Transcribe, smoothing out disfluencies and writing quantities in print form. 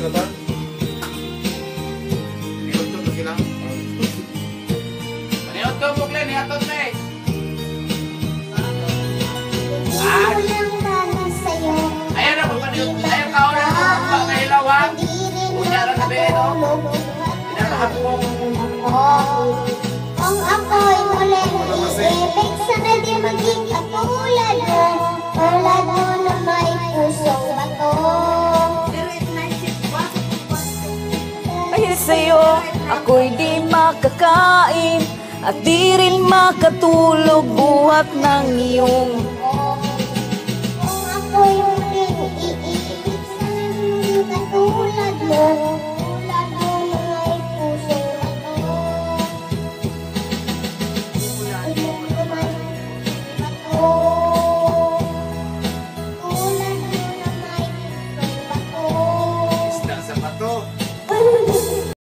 na ba? Niyoto ba sila? Niyoto mo, Glenn. Niyoto, Glenn. Ayan na, magpaniyoto. Ayan ka, oras mo. Magpakahilaw, ha? Unya lang na beto. Pinakahapong. Kung ako'y muling iibig, sana di maging katulad mo. Tulad mo na may pusong bato. Dahil sa'yo, ako'y di makakain at di rin makatulog buhat ng iyong. Kung ako'y muling iibig, sana di maging katulad mo.